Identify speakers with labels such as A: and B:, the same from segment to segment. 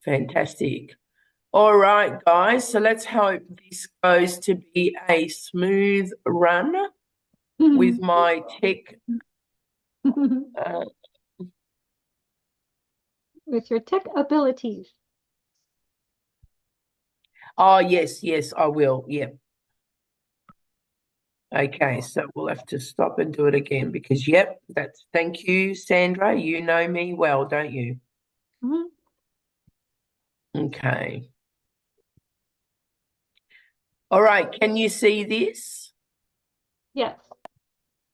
A: Fantastic. All right, guys. So let's hope this goes to be a smooth run with my tech.
B: With your tech abilities.
A: Oh, yes, I will. Yeah. Okay, so we'll have to stop and do it again because, yep, thank you, Sandra. You know me well, don't you?
B: Mhm.
A: Okay. All right, can you see this?
B: Yes.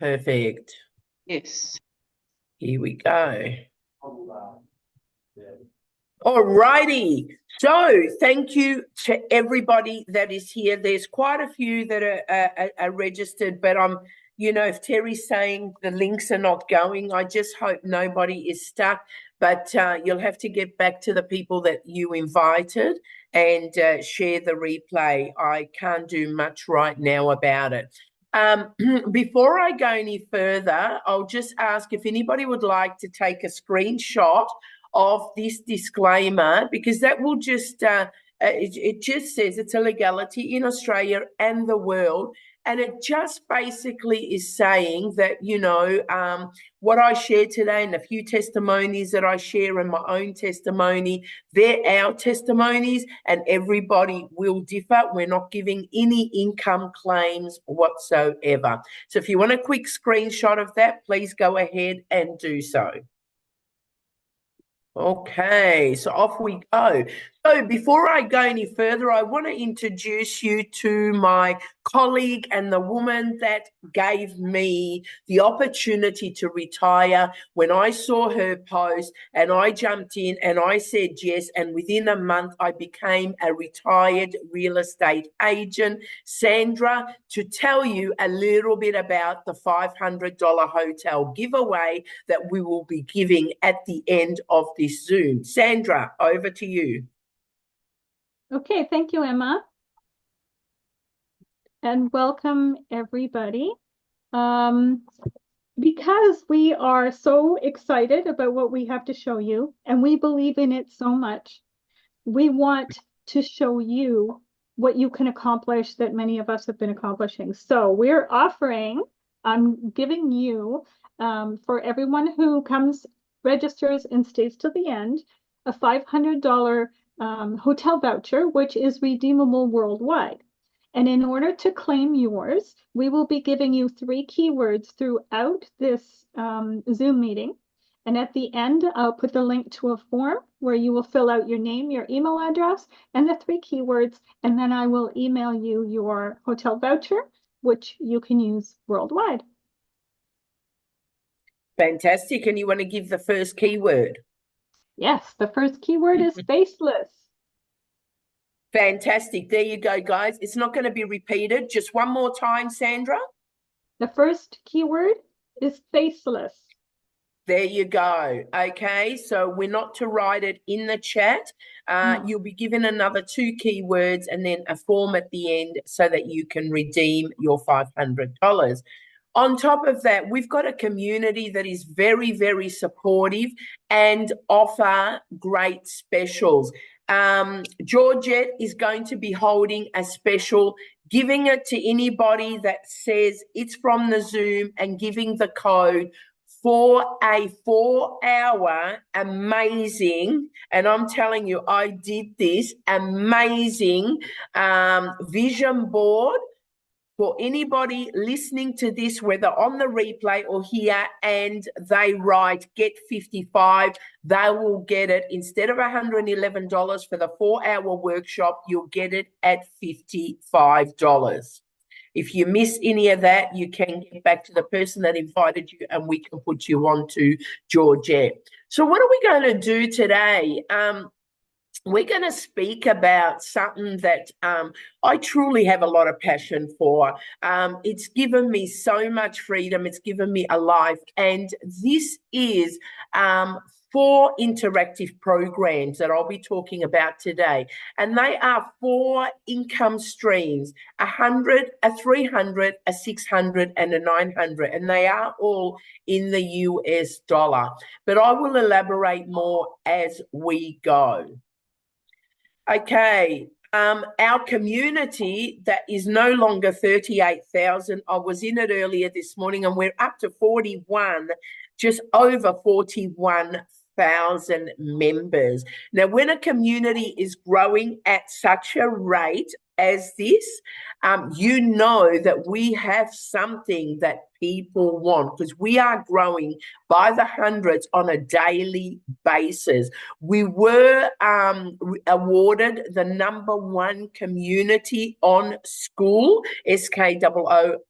A: Perfect.
C: Yes.
A: Here we go. All righty. So thank you to everybody that is here. There's quite a few that are registered, but if Terry's saying the links are not going, I just hope nobody is stuck. But you'll have to get back to the people that you invited and share the replay. I can't do much right now about it. Before I go any further, I'll just ask if anybody would like to take a screenshot of this disclaimer, because that will just it just says it's a legality in Australia and the world, and it just basically is saying that what I share today and a few testimonies that I share in my own testimony, they're our testimonies, and everybody will differ. We're not giving any income claims whatsoever. So if you want a quick screenshot of that, please go ahead and do so. Okay, so off we go. So before I go any further, I want to introduce you to my colleague and the woman that gave me the opportunity to retire. When I saw her post and I jumped in and I said yes, and within a month I became a retired real estate agent. Sandra, to tell you a little bit about the $500 hotel giveaway that we will be giving at the end of this Zoom. Sandra, over to you.
B: Okay, thank you, Emma. And welcome, everybody. Because we are so excited about what we have to show you, and we believe in it so much, we want to show you what you can accomplish that many of us have been accomplishing. So we're offering, I'm giving you, for everyone who registers and stays till the end, a $500 hotel voucher, which is redeemable worldwide. And in order to claim yours, we will be giving you 3 keywords throughout this Zoom meeting. And at the end, I'll put the link to a form where you will fill out your name, your email address, and the 3 keywords. And then I will email you your hotel voucher, which you can use worldwide.
A: Fantastic. And you want to give the first keyword?
B: Yes, the first keyword is faceless.
A: Fantastic. There you go, guys. It's not going to be repeated. Just one more time, Sandra.
B: The first keyword is faceless.
A: There you go. Okay, so we're not to write it in the chat.
B: No.
A: You'll be given another 2 keywords and then a form at the end so that you can redeem your $500. On top of that, we've got a community that is very, very supportive and offer great specials. Georgette is going to be holding a special, giving it to anybody that says it's from the Zoom and giving the code for a 4-hour amazing, and I'm telling you, I did this, amazing vision board for anybody listening to this, whether on the replay or here, and they write get 55, they will get it. Instead of $111 for the 4-hour workshop, you'll get it at $55. If you miss any of that, you can get back to the person that invited you and we can put you on to Georgette. So what are we going to do today? We're going to speak about something that I truly have a lot of passion for. It's given me so much freedom. It's given me a life. And this is 4 interactive programs that I'll be talking about today. And they are 4 income streams, 100, a 300, a 600, and a 900. And they are all in the US dollar. But I will elaborate more as we go. Okay. Our community that is no longer 38,000. I was in it earlier this morning and we're up to 41, just over 41,000 members. Now, when a community is growing at such a rate as this, you know that we have something that people want because we are growing by the hundreds on a daily basis. We were awarded the #1 community on school, SKOOL,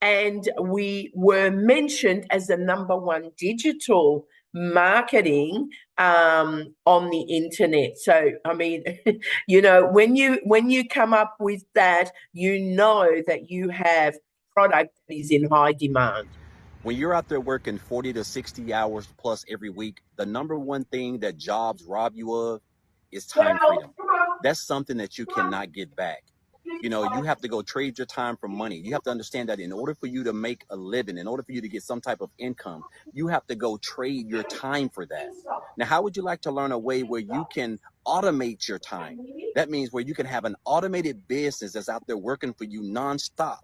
A: and we were mentioned as the #1 digital marketing on the internet. So, I mean, you know, when you come up with that, you know that you have product that is in high demand.
C: When you're out there working 40 to 60 hours plus every week, the #1 thing that jobs rob you of is time freedom. That's something that you cannot get back. You know, you have to go trade your time for money. You have to understand that in order for you to make a living, in order for you to get some type of income, you have to go trade your time for that. Now, how would you like to learn a way where you can automate your time? That means where you can have an automated business that's out there working for you nonstop.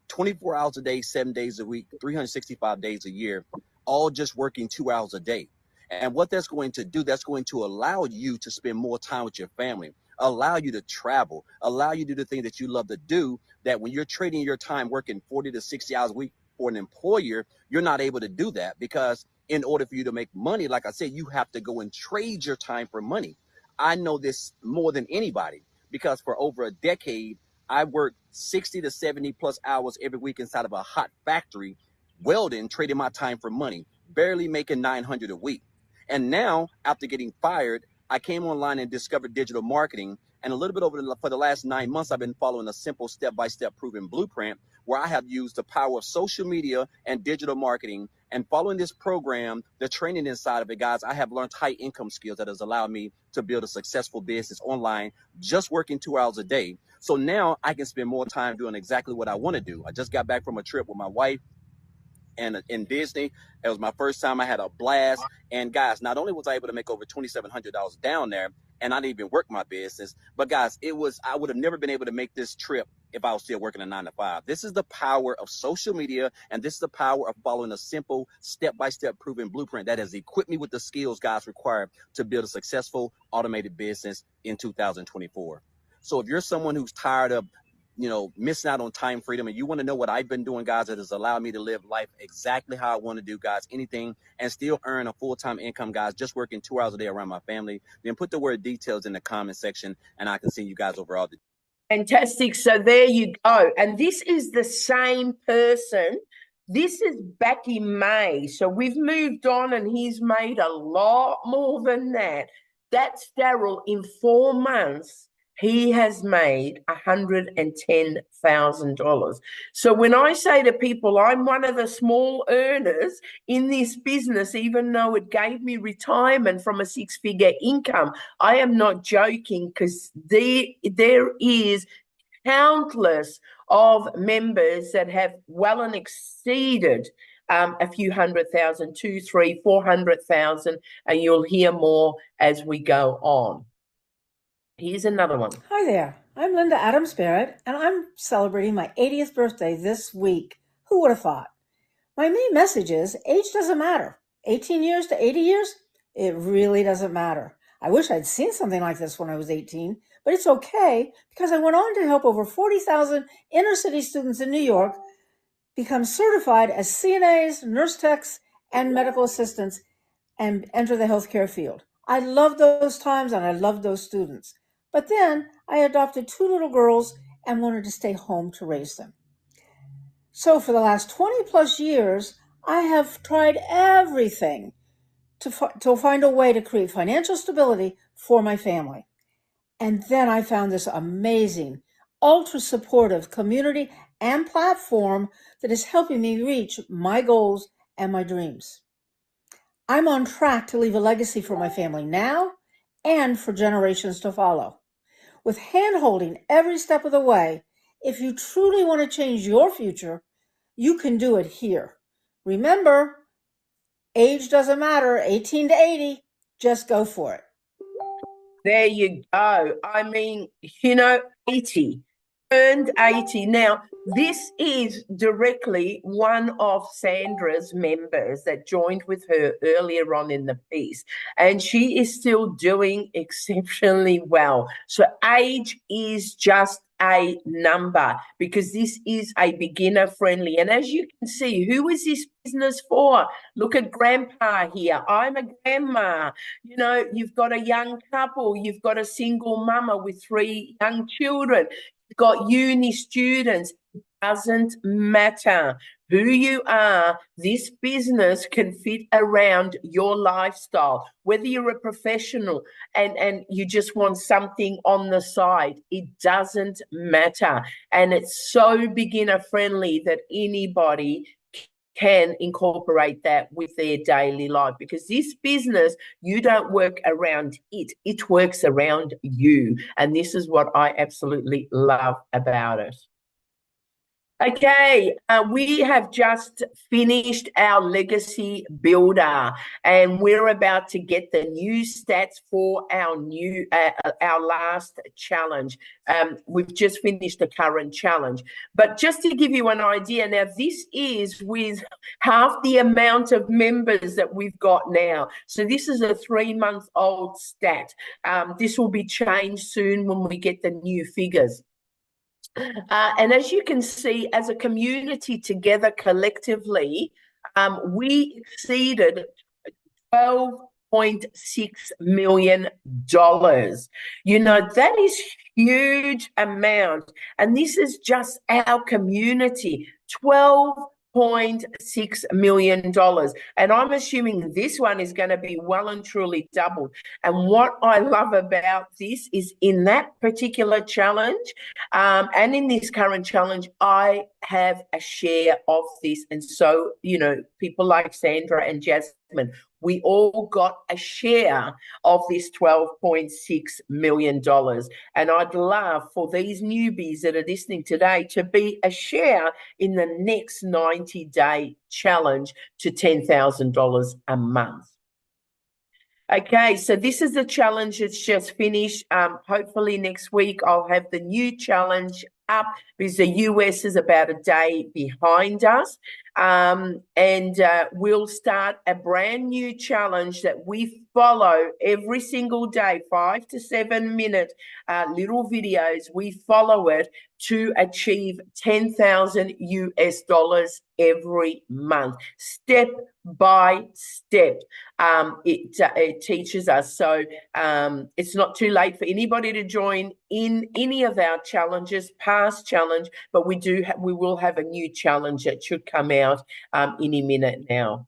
C: 24 hours a day, 7 days a week, 365 days a year, all just working 2 hours a day. And what that's going to do, that's going to allow you to spend more time with your family, allow you to travel, allow you to do the thing that you love to do, that when you're trading your time working 40 to 60 hours a week for an employer, you're not able to do that because in order for you to make money, like I said, you have to go and trade your time for money. I know this more than anybody because for over a decade, I worked 60 to 70 plus hours every week inside of a hot factory, welding, trading my time for money, barely making $900 a week. And now, after getting fired, I came online and discovered digital marketing. And a little bit for the last 9 months, I've been following a simple step-by-step proven blueprint where I have used the power of social media and digital marketing. And following this program, the training inside of it, guys, I have learned high income skills that has allowed me to build a successful business online, just working 2 hours a day. So now I can spend more time doing exactly what I want to do. I just got back from a trip with my wife and in Disney. It was my first time. I had a blast. And guys, not only was I able to make over $2,700 down there, and I didn't even work my business, but guys, I would have never been able to make this trip if I was still working a 9 to 5. This is the power of social media, and this is the power of following a simple step-by-step proven blueprint that has equipped me with the skills, guys, required to build a successful automated business in 2024. So if you're someone who's tired of missing out on time freedom, and you want to know what I've been doing, guys, that has allowed me to live life exactly how I want to do, guys, anything, and still earn a full-time income, guys, just working 2 hours a day around my family, then put the word details in the comment section, and I can see you guys overall.
A: Fantastic. So there you go. And this is the same person. This is back in May. So we've moved on and he's made a lot more than that. That's Daryl. In 4 months, he has made $110,000. So when I say to people, I'm one of the small earners in this business, even though it gave me retirement from a 6-figure income, I am not joking, because there is countless of members that have well and exceeded a few 100,000, 2, 3, 400,000, and you'll hear more as we go on. Here's another one.
D: Hi there, I'm Linda Adams Barrett, and I'm celebrating my 80th birthday this week. Who would have thought? My main message is age doesn't matter. 18 years to 80 years, it really doesn't matter. I wish I'd seen something like this when I was 18, but it's okay because I went on to help over 40,000 inner city students in New York become certified as CNAs, nurse techs, and medical assistants and enter the healthcare field. I loved those times and I loved those students. But then I adopted 2 little girls and wanted to stay home to raise them. So for the last 20 plus years, I have tried everything to find a way to create financial stability for my family. And then I found this amazing, ultra supportive community and platform that is helping me reach my goals and my dreams. I'm on track to leave a legacy for my family now and for generations to follow. With hand-holding every step of the way, if you truly want to change your future, you can do it here. Remember, age doesn't matter, 18 to 80, just go for it.
A: There you go. I mean, you know, 80. Turned 80. Now, this is directly one of Sandra's members that joined with her earlier on in the piece, and she is still doing exceptionally well. So age is just a number because this is a beginner friendly. And as you can see, who is this business for? Look at grandpa here. I'm a grandma. You know, you've got a young couple, you've got a single mama with 3 young children. You've got uni students. It doesn't matter who you are. This business can fit around your lifestyle. Whether you're a professional and you just want something on the side, it doesn't matter. And it's so beginner friendly that anybody can incorporate that with their daily life, because this business, you don't work around it, it works around you. And this is what I absolutely love about it. Okay, we have just finished our legacy builder, and we're about to get the new stats for our last challenge. We've just finished the current challenge, but just to give you an idea, now this is with half the amount of members that we've got now. So this is a 3-month-old stat. This will be changed soon when we get the new figures. And as you can see, as a community together collectively, we exceeded $12.6 million. You know, that is huge amount. And this is just our community, $12.6 million. And I'm assuming this one is going to be well and truly doubled. And what I love about this is in that particular challenge, and in this current challenge, I have a share of this. And so, you know, people like Sandra and Jasmine, we all got a share of this $12.6 million. And I'd love for these newbies that are listening today to be a share in the next 90-day challenge to $10,000 a month. Okay, so this is the challenge that's just finished. Hopefully next week I'll have the new challenge up because the US is about a day behind us. And we'll start a brand new challenge that we follow every single day, 5 to 7 minute little videos. We follow it to achieve 10,000 US dollars every month, step by step. It teaches us. So it's not too late for anybody to join in any of our challenges, past challenge, but we will have a new challenge that should come out any minute now.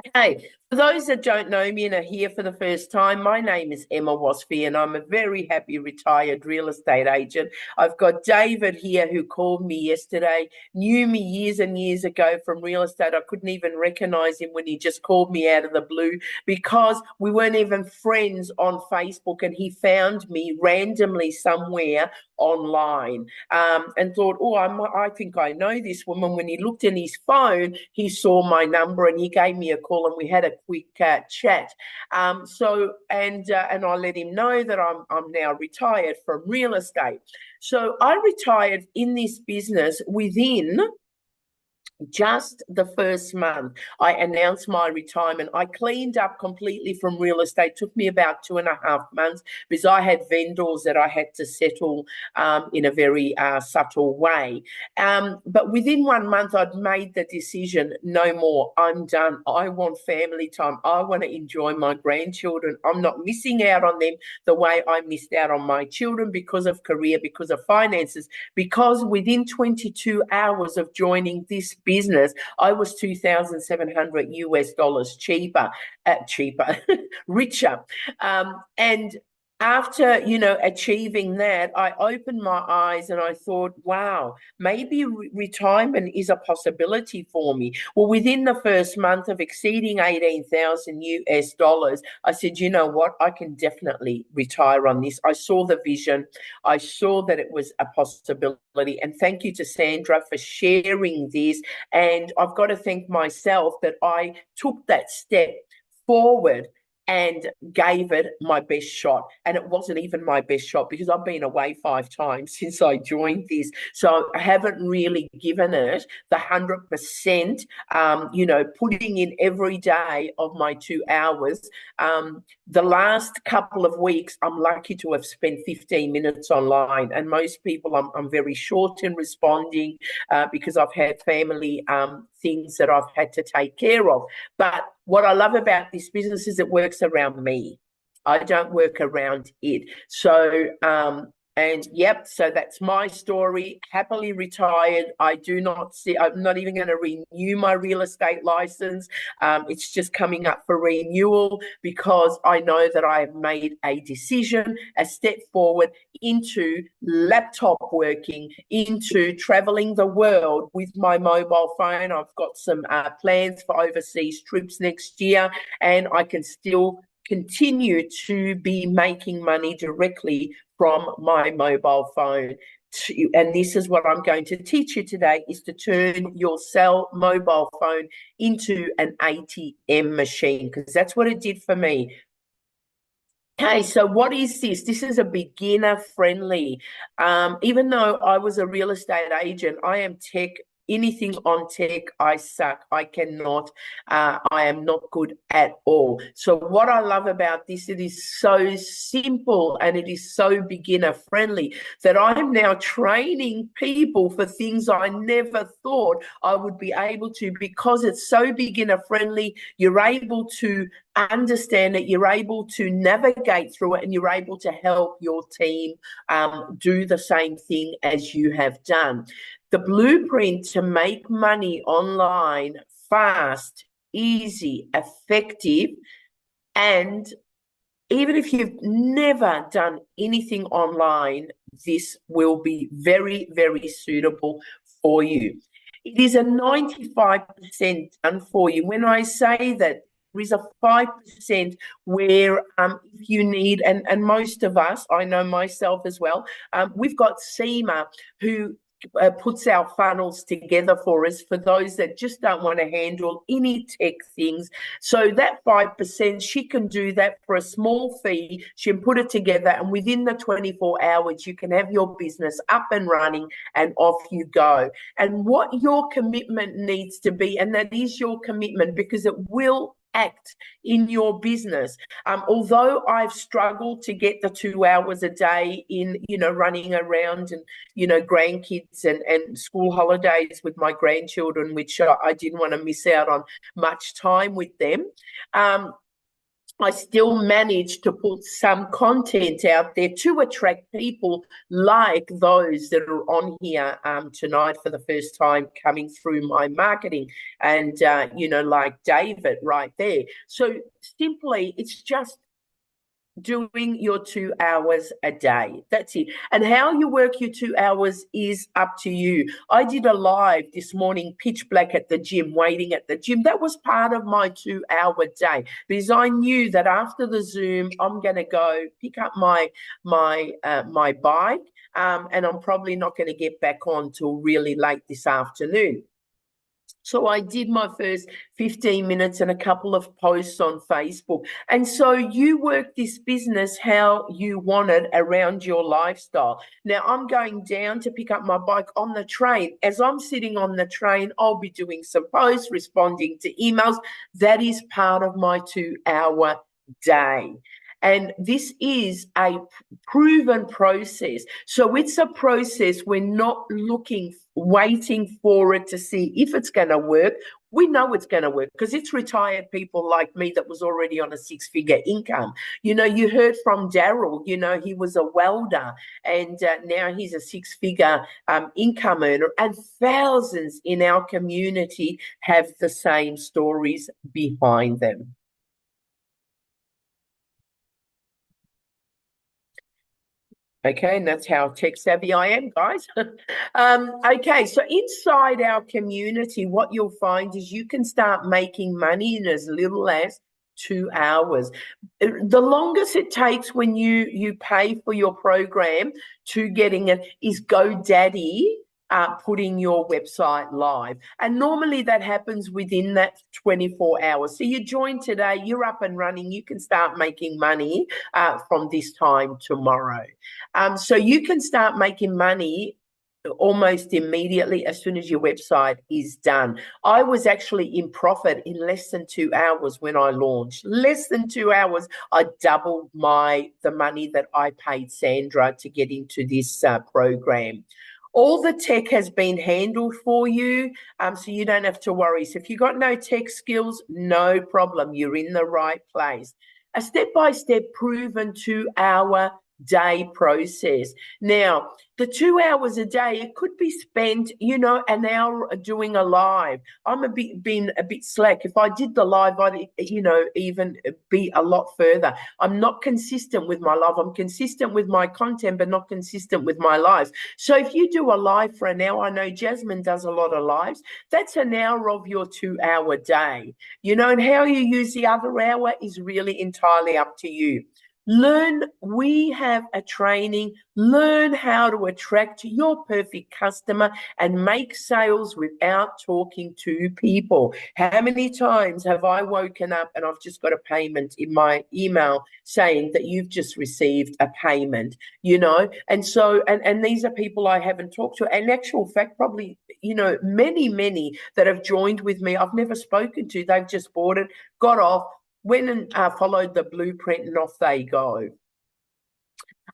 A: Okay, for those that don't know me and are here for the first time, my name is Emma Wasfie and I'm a very happy retired real estate agent. I've got David here who called me yesterday, knew me years and years ago from real estate. I couldn't even recognize him when he just called me out of the blue because we weren't even friends on Facebook, and he found me randomly somewhere online and thought, oh, I think I know this woman. When he looked in his phone, he saw my number and he gave me a call and we had a quick chat. And I let him know that I'm now retired from real estate. So I retired in this business within just the first month. I announced my retirement. I cleaned up completely from real estate. It took me about 2.5 months because I had vendors that I had to settle in a very subtle way. But within 1 month, I'd made the decision, no more, I'm done. I want family time. I want to enjoy my grandchildren. I'm not missing out on them the way I missed out on my children because of career, because of finances, because within 22 hours of joining this business, I was $2,700 US dollars richer. And after, achieving that, I opened my eyes and I thought, wow, maybe retirement is a possibility for me. Well, within the first month of exceeding 18,000 US dollars, I said, you know what, I can definitely retire on this. I saw the vision. I saw that it was a possibility. And thank you to Sandra for sharing this. And I've got to thank myself that I took that step forward and gave it my best shot. And it wasn't even my best shot because I've been away 5 times since I joined this. So I haven't really given it the 100%, putting in every day of my 2 hours. The last couple of weeks, I'm lucky to have spent 15 minutes online. And most people, I'm very short in responding because I've had family things that I've had to take care of. But what I love about this business is it works around me. I don't work around it. So, so that's my story. Happily retired. I'm not even going to renew my real estate license. It's just coming up for renewal because I know that I have made a decision, a step forward into laptop working, into traveling the world with my mobile phone. I've got some plans for overseas trips next year, and I can still continue to be making money directly from my mobile phone. And this is what I'm going to teach you today, is to turn your cell mobile phone into an ATM machine, because that's what it did for me. Okay, so what is this? This is a beginner friendly. Even though I was a real estate agent, I am tech. Anything on tech, I suck. I cannot. I am not good at all. So what I love about this, it is so simple and it is so beginner friendly that I'm now training people for things I never thought I would be able to, because it's so beginner friendly. You're able to understand it, you're able to navigate through it, and you're able to help your team do the same thing as you have done. The blueprint to make money online fast, easy, effective, and even if you've never done anything online, this will be very, very suitable for you. It is a 95% done for you. When I say that, there is a 5% where if you need, and most of us, I know myself as well, we've got Seema who puts our funnels together for us for those that just don't want to handle any tech things. So that 5%, she can do that for a small fee. She can put it together, and within the 24 hours, you can have your business up and running, and off you go. And what your commitment needs to be, and that is your commitment, because it will act in your business. Although I've struggled to get the 2 hours a day in, running around and, grandkids and school holidays with my grandchildren, which I didn't want to miss out on much time with them. I still managed to put some content out there to attract people like those that are on here tonight for the first time coming through my marketing, and, like David right there. So simply, it's just doing your 2 hours a day. That's it. And how you work your 2 hours is up to you. I did a live this morning, pitch black at the gym, waiting at the gym. That was part of my 2 hour day, because I knew that after the Zoom, I'm going to go pick up my bike, and I'm probably not going to get back on till really late this afternoon. So I did my first 15 minutes and a couple of posts on Facebook. And so you work this business how you want it around your lifestyle. Now, I'm going down to pick up my bike on the train. As I'm sitting on the train, I'll be doing some posts, responding to emails. That is part of my 2 hour day. And this is a proven process. So it's a process. We're not waiting for it to see if it's going to work. We know it's going to work because it's retired people like me that was already on a 6-figure income. You heard from Daryl, he was a welder, and now he's a 6-figure income earner, and thousands in our community have the same stories behind them. Okay, and that's how tech savvy I am, guys. Okay, so inside our community, what you'll find is you can start making money in as little as 2 hours. The longest it takes when you pay for your program to getting it is GoDaddy putting your website live. And normally that happens within that 24 hours. So you join today, you're up and running, you can start making money from this time tomorrow. So you can start making money almost immediately as soon as your website is done. I was actually in profit in less than 2 hours when I launched. Less than 2 hours, I doubled the money that I paid Sandra to get into this program. All the tech has been handled for you, so you don't have to worry. So if you've got no tech skills, no problem. You're in the right place. A step-by-step proven 2-hour day process. Now, the 2 hours a day, it could be spent, an hour doing a live. I'm been a bit slack. If I did the live, I'd, even be a lot further. I'm not consistent with my live. I'm consistent with my content, but not consistent with my lives. So if you do a live for an hour, I know Jasmine does a lot of lives. That's an hour of your 2-hour day, and how you use the other hour is really entirely up to you. We have a training, learn how to attract your perfect customer and make sales without talking to people. How many times have I woken up and I've just got a payment in my email saying that you've just received a payment, And so, and these are people I haven't talked to. In actual fact, probably, many that have joined with me, I've never spoken to. They've just bought it, got off, went and followed the blueprint, and off they go.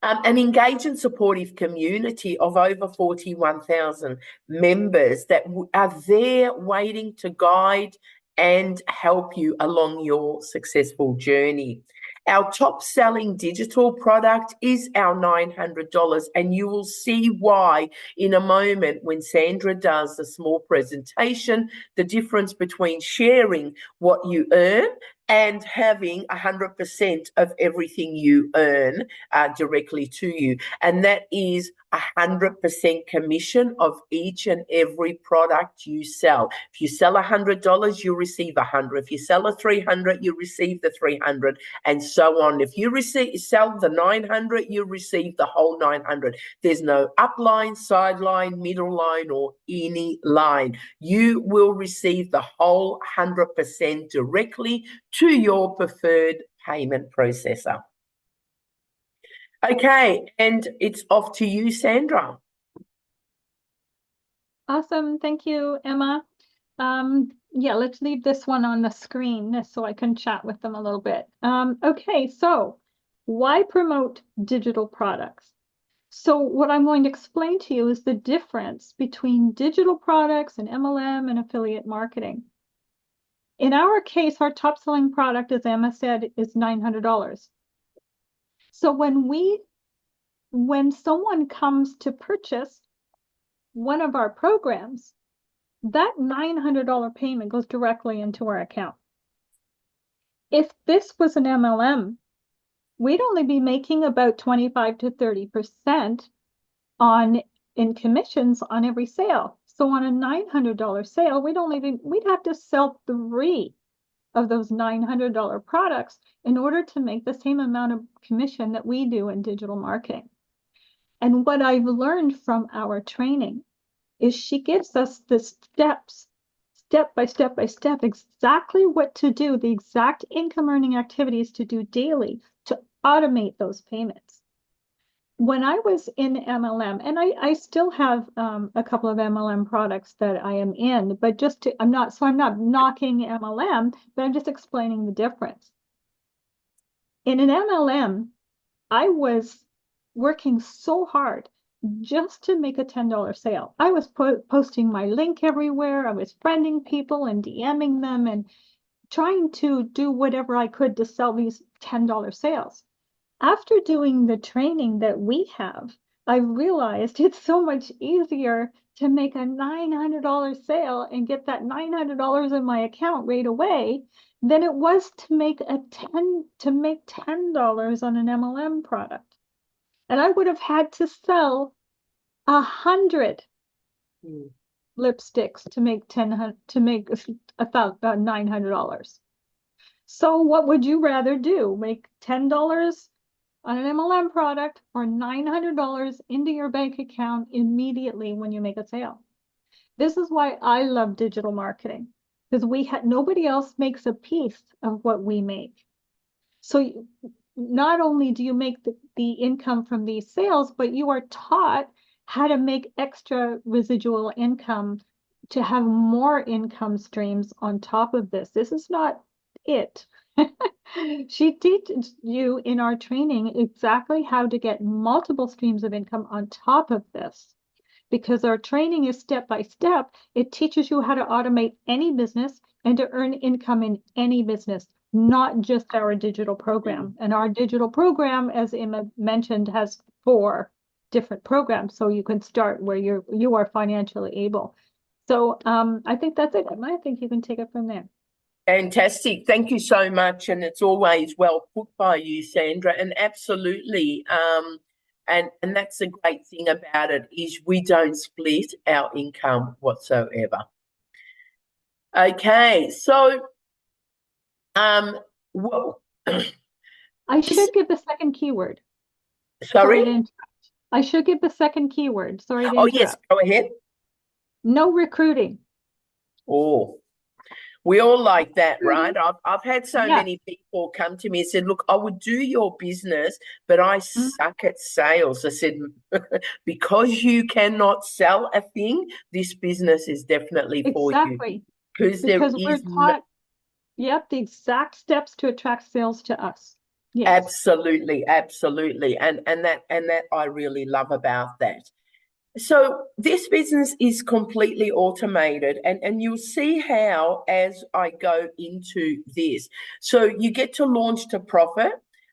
A: An engaged and supportive community of over 41,000 members that are there waiting to guide and help you along your successful journey. Our top selling digital product is our $900, and you will see why in a moment when Sandra does a small presentation, the difference between sharing what you earn and having 100% of everything you earn directly to you. And that is 100% commission of each and every product you sell. If you sell $100, you receive 100. If you sell a 300, you receive the 300, and so on. If you sell the 900, you receive the whole 900. There's no upline, sideline, middle line, or any line. You will receive the whole 100% directly to your preferred payment processor. Okay, and it's off to you, Sandra.
B: Awesome. Thank you, Emma. Yeah, let's leave this one on the screen so I can chat with them a little bit. Okay, so why promote digital products? So what I'm going to explain to you is the difference between digital products and MLM and affiliate marketing. In our case, our top selling product, as Emma said, is $900. So when someone comes to purchase one of our programs, that $900 payment goes directly into our account. If this was an MLM, we'd only be making about 25 to 30% in commissions on every sale. So on a $900 sale, we'd have to sell 3 of those $900 products in order to make the same amount of commission that we do in digital marketing. And what I've learned from our training is she gives us the steps, step by step by step, exactly what to do, the exact income earning activities to do daily to automate those payments. When I was in MLM, and I still have a couple of MLM products that I am in, but I'm not knocking MLM, but I'm just explaining the difference. In an MLM, I was working so hard just to make a $10 sale. I was posting my link everywhere. I was friending people and DMing them and trying to do whatever I could to sell these $10 sales. After doing the training that we have, I realized it's so much easier to make a $900 sale and get that $900 in my account right away than it was to make $10 on an MLM product. And I would have had to sell 100 lipsticks to make about $900. So what would you rather do? Make $10 on an MLM product or $900 into your bank account immediately when you make a sale. This is why I love digital marketing, because nobody else makes a piece of what we make. So not only do you make the income from these sales, but you are taught how to make extra residual income to have more income streams on top of this. This is not it. She teaches you in our training exactly how to get multiple streams of income on top of this. Because our training is step by step, it teaches you how to automate any business and to earn income in any business, not just our digital program. And our digital program, as Emma mentioned, has 4 different programs. So you can start where you are financially able. So I think that's it, Emma. I think you can take it from there.
A: Fantastic. Thank you so much. And it's always well put by you, Sandra. And absolutely. And that's the great thing about it is we don't split our income whatsoever. Okay, so well,
B: I should give the second keyword.
A: sorry?
B: I should give the second keyword. Sorry to
A: Oh,
B: interrupt.
A: yes, go ahead.
B: No recruiting.
A: Oh, we all like that, right? I've had so
B: Yeah.
A: many people come to me and said, look, I would do your business, but I suck at sales. I said, because you cannot sell a thing, this business is definitely for you.
B: Exactly.
A: Because there
B: Because we're
A: is
B: taught, yep, the exact steps to attract sales to us. Yes.
A: Absolutely, absolutely. And that I really love about that. So this business is completely automated, and you'll see how as I go into this. So you get to launch to profit,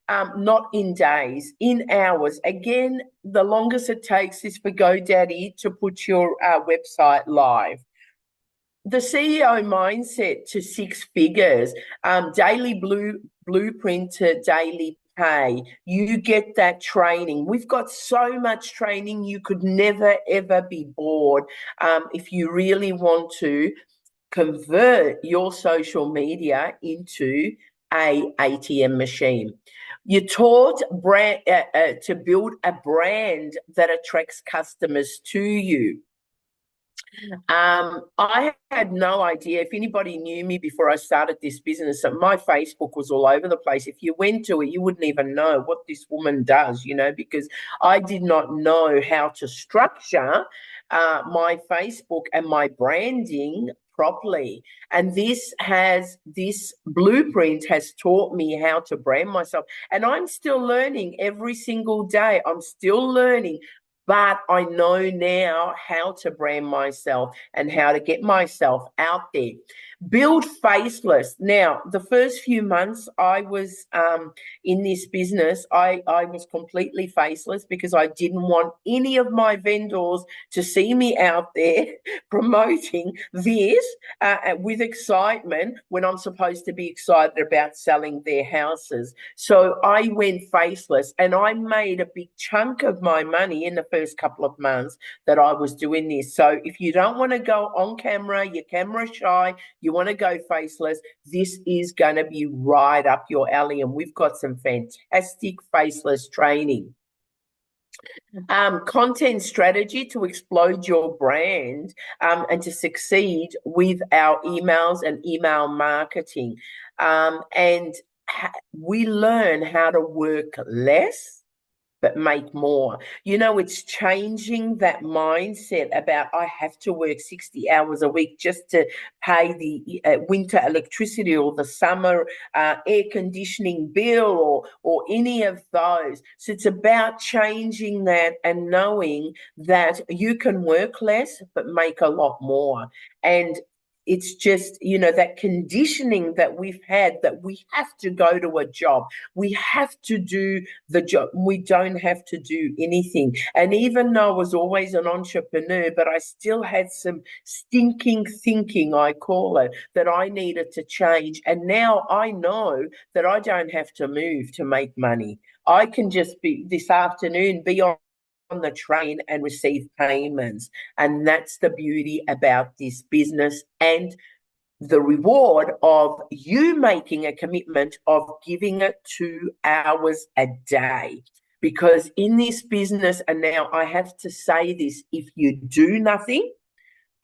A: not in days, in hours. Again, the longest it takes is for GoDaddy to put your website live. The CEO mindset to 6 figures, daily blueprint to daily pay. You get that training. We've got so much training, you could never, ever be bored if you really want to convert your social media into a ATM machine. You're taught to build a brand that attracts customers to you. I had no idea. If anybody knew me before I started this business, my Facebook was all over the place. If you went to it, you wouldn't even know what this woman does, because I did not know how to structure my Facebook and my branding properly. And this blueprint has taught me how to brand myself. And I'm still learning every single day. I'm still learning. But I know now how to brand myself and how to get myself out there. Build faceless. Now, the first few months I was in this business, I was completely faceless because I didn't want any of my vendors to see me out there promoting this with excitement when I'm supposed to be excited about selling their houses. So I went faceless, and I made a big chunk of my money in the first couple of months that I was doing this. So if you don't want to go on camera, you're camera shy, you want to go faceless, this is going to be right up your alley. And we've got some fantastic faceless training. Content strategy to explode your brand and to succeed with our emails and email marketing. And we learn how to work less but make more. It's changing that mindset about I have to work 60 hours a week just to pay the winter electricity or the summer air conditioning bill or any of those. So it's about changing that and knowing that you can work less but make a lot more. And it's just, that conditioning that we've had that we have to go to a job. We have to do the job. We don't have to do anything. And even though I was always an entrepreneur, but I still had some stinking thinking, I call it, that I needed to change. And now I know that I don't have to move to make money. I can just be this afternoon, be on the train and receive payments. And that's the beauty about this business and the reward of you making a commitment of giving it 2 hours a day. Because in this business, and now I have to say this, if you do nothing,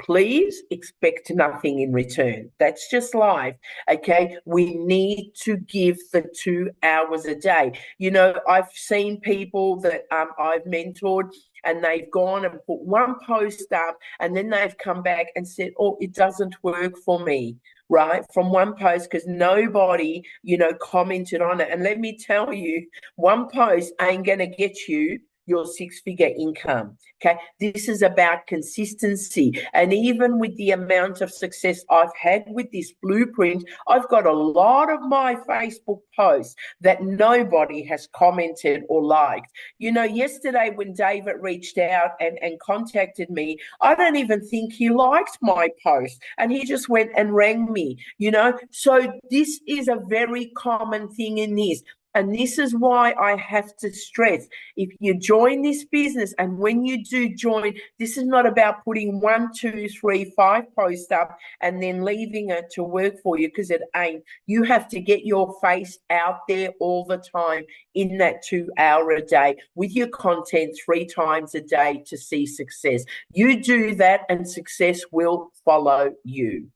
A: please expect nothing in return. That's just life. Okay. We need to give the 2 hours a day. You know, I've seen people that I've mentored, and they've gone and put one post up, and then they've come back and said, oh, it doesn't work for me, right? From one post, because nobody, you know, commented on it. And let me tell you, one post ain't going to get you your 6-figure income. Okay. This is about consistency. And even with the amount of success I've had with this blueprint, I've got a lot of my Facebook posts that nobody has commented or liked. You know, yesterday when David reached out and contacted me, I don't even think he liked my post, and he just went and rang me, you know. So this is a very common thing in this. And this is why I have to stress, if you join this business, and when you do join, this is not about putting 1, 2, 3, 5 posts up and then leaving it to work for you, because it ain't. You have to get your face out there all the time in that 2 hour a day with your content 3 times a day to see success. You do that and success will follow you.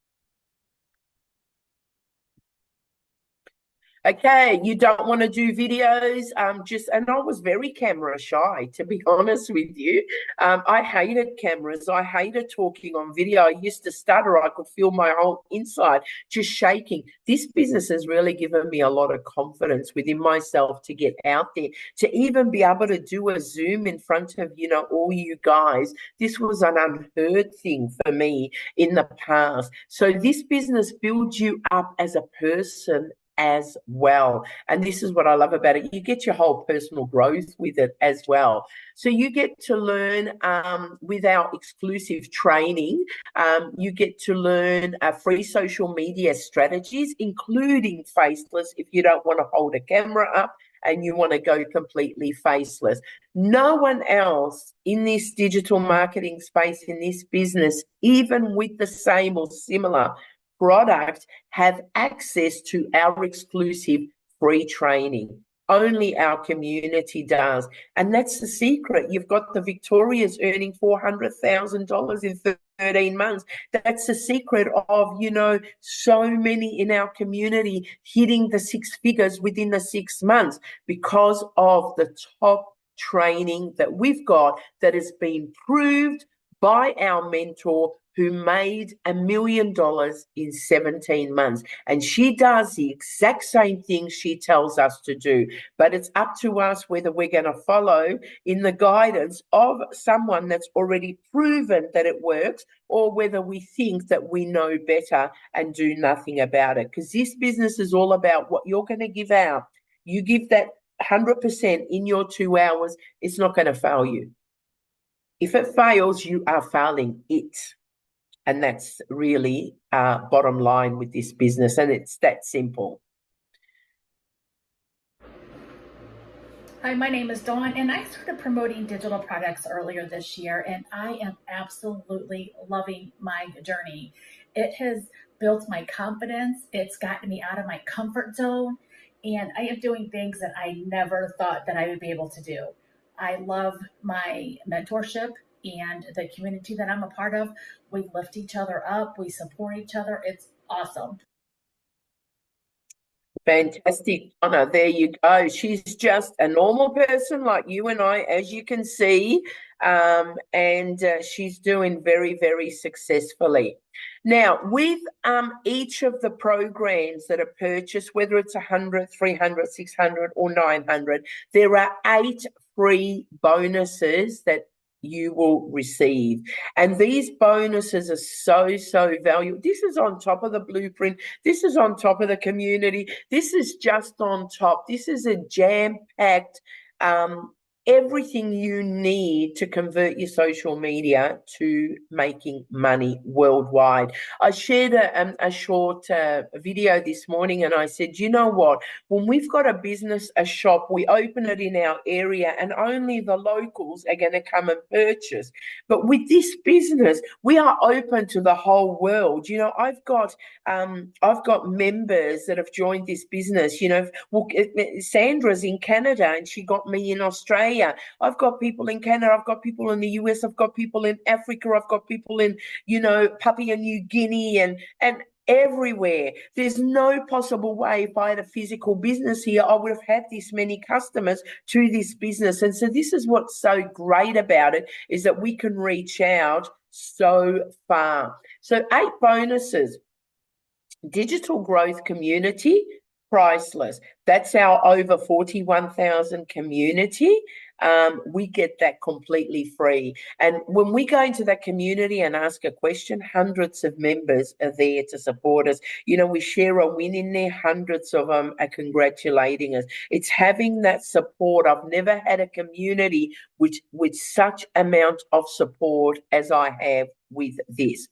A: Okay, you don't want to do videos, and I was very camera shy, to be honest with you. I hated cameras. I hated talking on video. I used to stutter. I could feel my whole inside just shaking. This business has really given me a lot of confidence within myself to get out there, to even be able to do a Zoom in front of, you know, all you guys. This was an unheard thing for me in the past. So this business builds you up as a person as well. And this is what I love about it. You get your whole personal growth with it as well. So you get to learn with our exclusive training, you get to learn free social media strategies, including faceless, if you don't want to hold a camera up and you want to go completely faceless. No one else in this digital marketing space, in this business, even with the same or similar product, have access to our exclusive free training. Only our community does. And that's the secret. You've got the Victorias earning $400,000 in 13 months. That's the secret of, you know, so many in our community hitting the 6 figures within the 6 months, because of the top training that we've got that has been proved by our mentor, who made $1 million in 17 months. And she does the exact same thing she tells us to do. But it's up to us whether we're going to follow in the guidance of someone that's already proven that it works, or whether we think that we know better and do nothing about it. Because this business is all about what you're going to give out. You give that 100% in your 2 hours, it's not going to fail you. If it fails, you are failing it. And that's really bottom line with this business. And it's that simple.
E: Hi, my name is Dawn, and I started promoting digital products earlier this year, and I am absolutely loving my journey. It has built my confidence. It's gotten me out of my comfort zone, and I am doing things that I never thought that I would be able to do. I love my mentorship and the community that I'm a part of. We lift each other up. We support each other. It's awesome.
A: Fantastic, Donna. There you go. She's just a normal person like you and I, as you can see, and she's doing very, very successfully. Now, with each of the programs that are purchased, whether it's 100, 300, 600, or 900, there are 8 free bonuses that you will receive. And these bonuses are so valuable. This is on top of the blueprint. This is on top of the community. This is just on top. This is a jam-packed everything you need to convert your social media to making money worldwide. I shared a short video this morning, and I said, you know what? When we've got a business, a shop, we open it in our area and only the locals are going to come and purchase. But with this business, we are open to the whole world. You know, I've got members that have joined this business. You know, well, Sandra's in Canada and she got me in Australia. I've got people in Canada, I've got people in the US, I've got people in Africa, I've got people in, you know, Papua New Guinea and everywhere. There's no possible way if I had a physical business here, I would have had this many customers to this business. And so this is what's so great about it, is that we can reach out so far. So 8 bonuses. Digital growth community, priceless. That's our over 41,000 community. We get that completely free. And when we go into that community and ask a question, hundreds of members are there to support us. You know, we share a win in there, hundreds of them are congratulating us. It's having that support. I've never had a community with such amount of support as I have with this.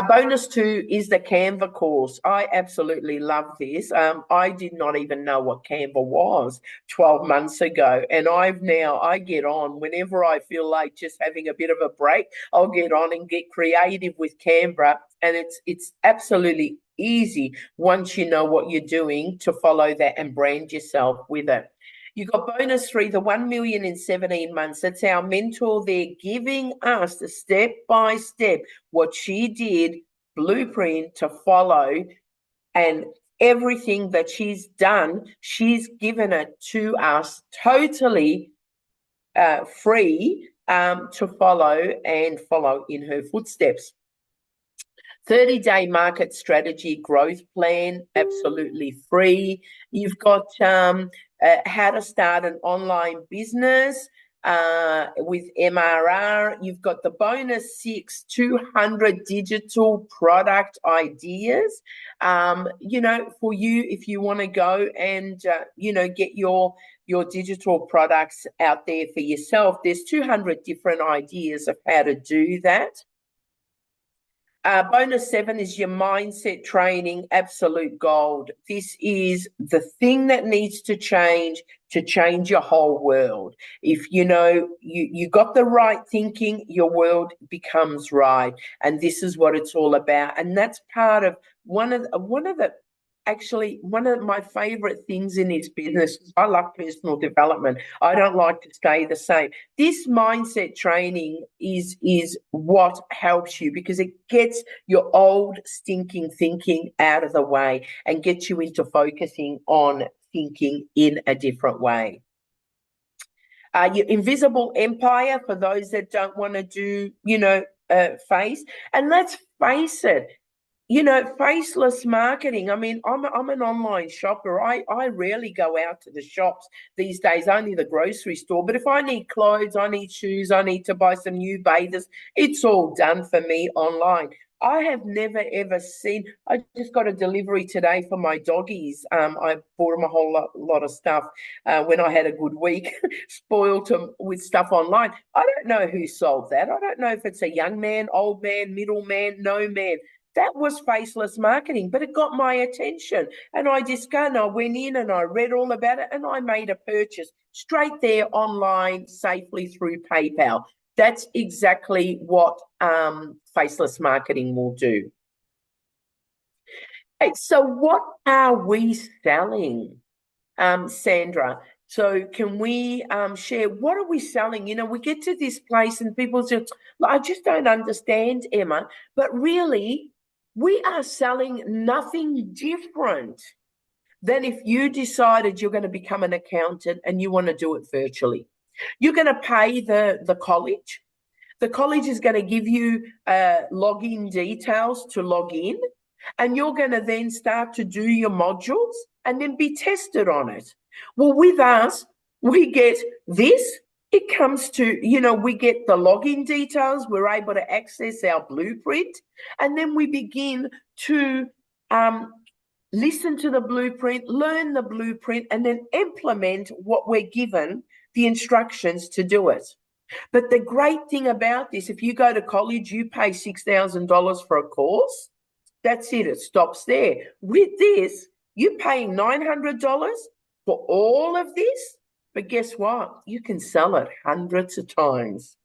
A: Bonus 2 is the Canva course. I absolutely love this. I did not even know what Canva was 12 months ago. And I get on whenever I feel like just having a bit of a break, I'll get on and get creative with Canva. And it's absolutely easy once you know what you're doing to follow that and brand yourself with it. You got bonus 3, the 1 million in 17 months. That's our mentor there giving us the step-by-step, what she did, blueprint to follow, and everything that she's done, she's given it to us totally free to follow and follow in her footsteps. 30-day market strategy growth plan, absolutely free. You've got how to start an online business with MRR. You've got the bonus 6, 200 digital product ideas. You know, for you, if you want to go and, you know, get your digital products out there for yourself, there's 200 different ideas of how to do that. Bonus 7 is your mindset training, absolute gold. This is the thing that needs to change your whole world. If you know you got the right thinking, your world becomes right. And this is what it's all about. And that's part of one of my favorite things in this business. I love personal development. I don't like to stay the same. This mindset training is what helps you, because it gets your old stinking thinking out of the way and gets you into focusing on thinking in a different way. Your invisible empire, for those that don't want to do, you know, face. And let's face it, you know, faceless marketing. I mean, I'm an online shopper. I rarely go out to the shops these days, only the grocery store. But if I need clothes, I need shoes, I need to buy some new bathers, it's all done for me online. I have never, ever seen, I just got a delivery today for my doggies. I bought them a whole lot of stuff when I had a good week, spoiled them with stuff online. I don't know who sold that. I don't know if it's a young man, old man, middle man, no man. That was faceless marketing, but it got my attention. And I went in and I read all about it and I made a purchase straight there online safely through PayPal. That's exactly what faceless marketing will do. Hey, so what are we selling, Sandra? So can we share, what are we selling? You know, we get to this place and people say, I just don't understand, Emma. But really, we are selling nothing different than if you decided you're going to become an accountant and you want to do it virtually. You're going to pay the college. The college is going to give you login details to log in, and you're going to then start to do your modules and then be tested on it. Well, with us, we get this. It comes to, you know, we get the login details. We're able to access our blueprint, and then we begin to listen to the blueprint, learn the blueprint, and then implement what we're given the instructions to do it. But the great thing about this, if you go to college, you pay $6,000 for a course. That's it. It stops there. With this, you're paying $900 for all of this. But guess what? You can sell it hundreds of times.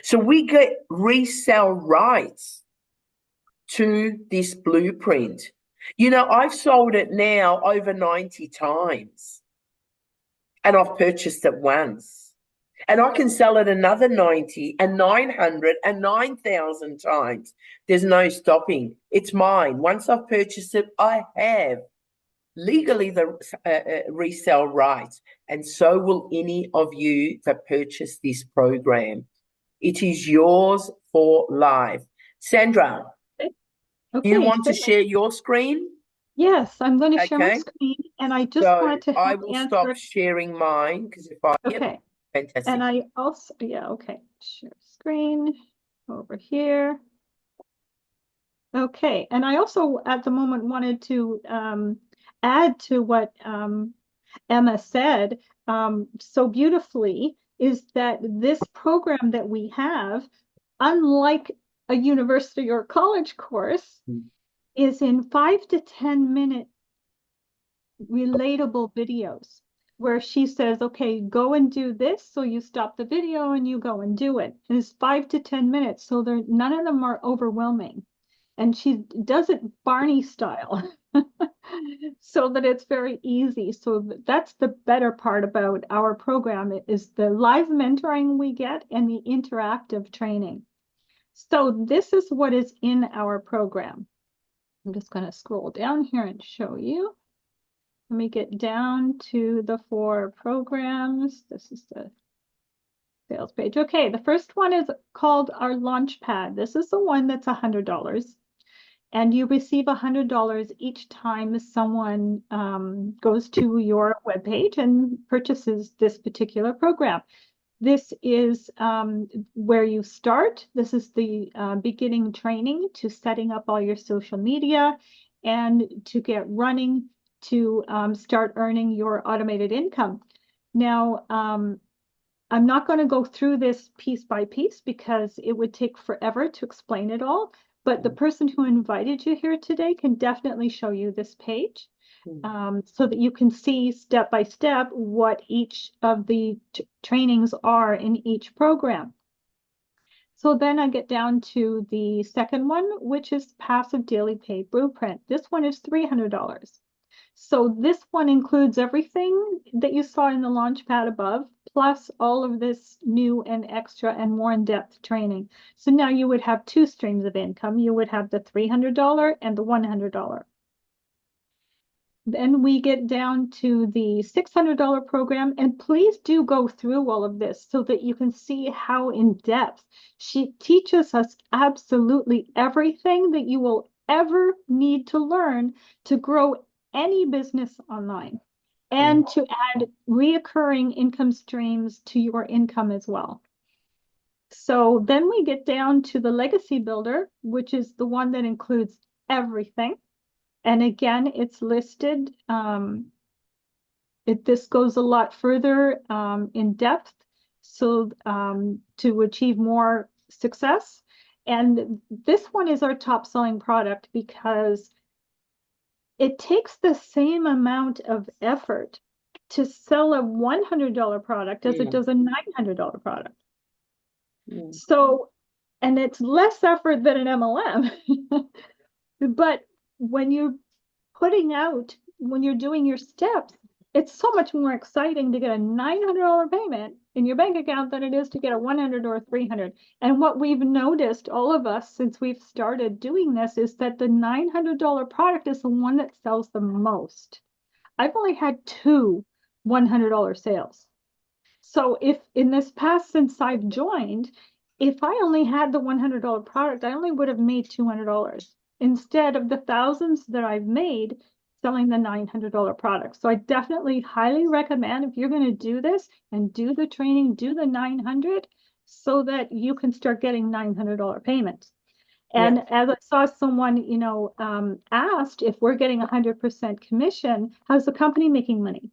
A: So we get resell rights to this blueprint. You know, I've sold it now over 90 times. And I've purchased it once. And I can sell it another 90 and 900 and 9,000 times. There's no stopping. It's mine. Once I've purchased it, I have legally the resale rights. And so will any of you that purchase this program. It is yours for life. Sandra,
B: Okay,
A: you want to
B: so-
A: share your screen?
B: Yes, I'm going to share my
A: Okay.
B: screen, and I just
A: So
B: wanted to
A: I
B: help
A: will
B: answer.
A: stop sharing mine because if I
B: Okay,
A: fantastic.
B: and I also, yeah, okay, share screen over here. Okay, and I also at the moment wanted to add to what Emma said so beautifully, is that this program that we have, unlike a university or college course, is in 5 to 10 minute relatable videos where she says, okay, go and do this. So you stop the video and you go and do it. And it's 5 to 10 minutes. So none of them are overwhelming. And she does it Barney style so that it's very easy. So that's the better part about our program, is the live mentoring we get and the interactive training. So this is what is in our program. I'm just going to scroll down here and show you. Let me get down to the 4 programs. This is the sales page. Okay, the first one is called our Launchpad. This is the one that's $100. And you receive $100 each time someone goes to your webpage and purchases this particular program. This is where you start. This is the beginning training to setting up all your social media and to get running to start earning your automated income. Now, I'm not going to go through this piece by piece because it would take forever to explain it all, but the person who invited you here today can definitely show you this page so that you can see step by step what each of the trainings are in each program. So then I get down to the second one, which is Passive Daily Pay Blueprint. This one is $300. So this one includes everything that you saw in the Launchpad above, plus all of this new and extra and more in-depth training. So now you would have 2 streams of income. You would have the $300 and the $100. Then we get down to the $600 program, and please do go through all of this so that you can see how in depth she teaches us absolutely everything that you will ever need to learn to grow any business online and to add reoccurring income streams to your income as well. So then we get down to the Legacy Builder, which is the one that includes everything. And again, it's listed. This goes a lot further in depth, so to achieve more success. And this one is our top selling product because it takes the same amount of effort to sell a $100 product as it does a $900 product. So, and it's less effort than an MLM, but when you're when you're doing your steps, it's so much more exciting to get a $900 payment in your bank account than it is to get a $100 or $300. And what we've noticed, all of us, since we've started doing this, is that the $900 product is the one that sells the most. I've only had 2 $100 sales. So if in this past, since I've joined, if I only had the $100 product, I only would have made $200 instead of the thousands that I've made selling the $900 product. So I definitely highly recommend, if you're going to do this and do the training, do the 900 so that you can start getting $900 payments. And as I saw someone, asked if we're getting 100% commission, how's the company making money?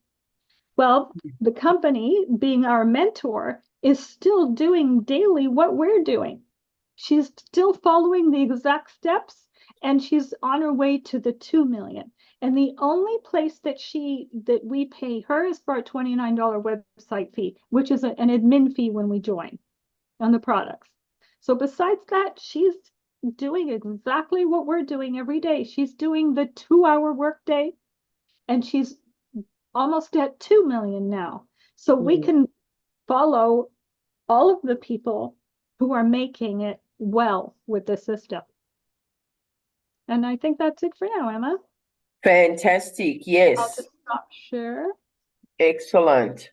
B: Well, the company, being our mentor, is still doing daily what we're doing. She's still following the exact steps, and she's on her way to the 2 million. And the only place that we pay her is for our $29 website fee, which is an admin fee when we join on the products. So besides that, she's doing exactly what we're doing every day. She's doing the 2-hour workday, and she's almost at 2 million now. So we can follow all of the people who are making it well with the system. And I think that's it for now, Emma.
A: Fantastic. Yes.
B: I'll just stop share.
A: Excellent.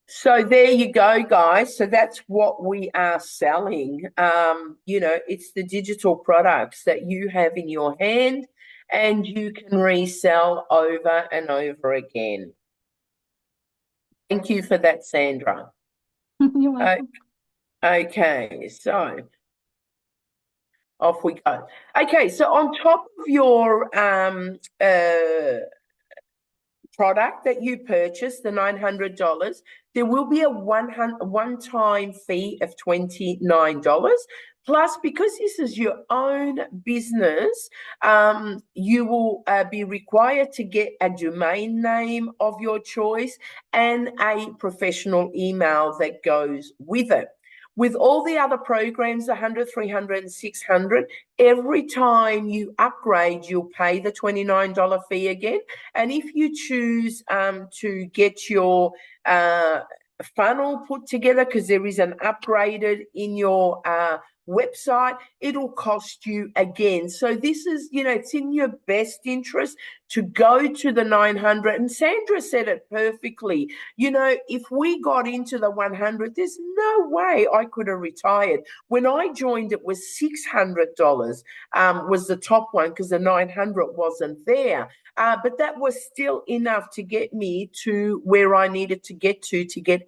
A: So there you go, guys. So that's what we are selling. You know, it's the digital products that you have in your hand and you can resell over and over again. Thank you for that, Sandra.
B: You're welcome.
A: Okay, so off we go. Okay, so on top of your product that you purchase, the $900, there will be a one-time fee of $29. Plus, because this is your own business, you will be required to get a domain name of your choice and a professional email that goes with it. With all the other programs, 100, 300, and 600, every time you upgrade, you'll pay the $29 fee again. And if you choose to get your funnel put together, because there is an upgraded in your website, it'll cost you again. So this is, you know, it's in your best interest to go to the 900. And Sandra said it perfectly. You know, if we got into the 100, there's no way I could have retired. When I joined, it was $600 was the top one because the 900 wasn't there. But that was still enough to get me to where I needed to get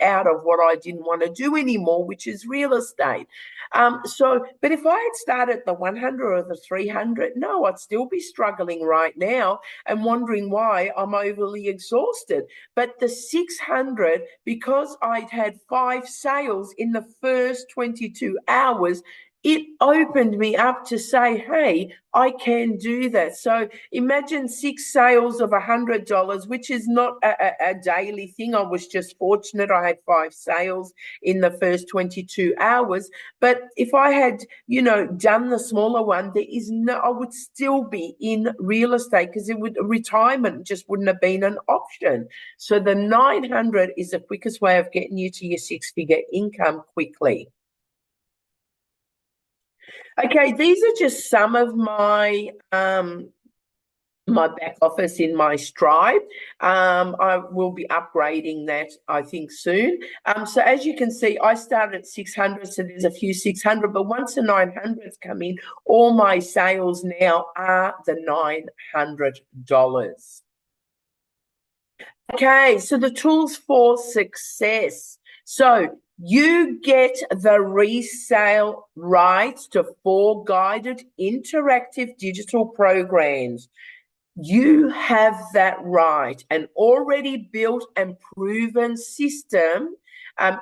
A: out of what I didn't want to do anymore, which is real estate. But if I had started the 100 or the 300, no, I'd still be struggling right now and wondering why I'm overly exhausted. But the 600, because I'd had 5 sales in the first 22 hours, it opened me up to say, hey, I can do that. So imagine 6 sales of $100, which is not a daily thing. I was just fortunate. I had 5 sales in the first 22 hours. But if I had, you know, done the smaller one, I would still be in real estate because retirement just wouldn't have been an option. So the 900 is the quickest way of getting you to your 6-figure income quickly. Okay, these are just some of my my back office in my Stripe. I will be upgrading that, I think, soon. So as you can see, I started at 600, so there's a few 600, but once the 900s come in, all my sales now are the $900. Okay, so the tools for success. So you get the resale rights to 4 guided interactive digital programs. You have that right, an already built and proven system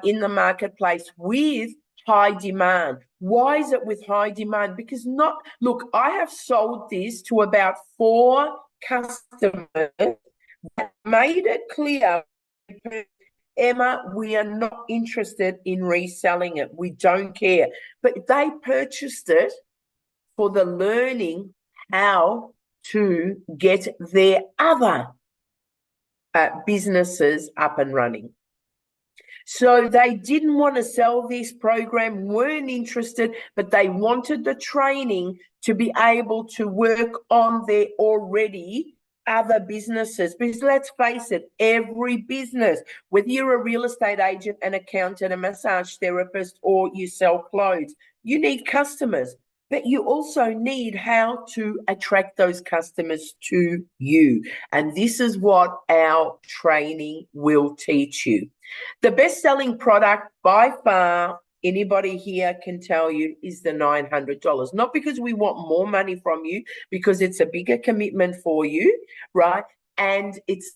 A: in the marketplace with high demand. Why is it with high demand? Because look, I have sold this to about 4 customers that made it clear, Emma, we are not interested in reselling it. We don't care. But they purchased it for the learning how to get their other businesses up and running. So they didn't want to sell this program, weren't interested, but they wanted the training to be able to work on their already other businesses. Because let's face it, every business, whether you're a real estate agent, an accountant, a massage therapist, or you sell clothes, you need customers. But you also need how to attract those customers to you. And this is what our training will teach you. The best-selling product by far, anybody here can tell you, is the $900. Not because we want more money from you, because it's a bigger commitment for you, right? And it's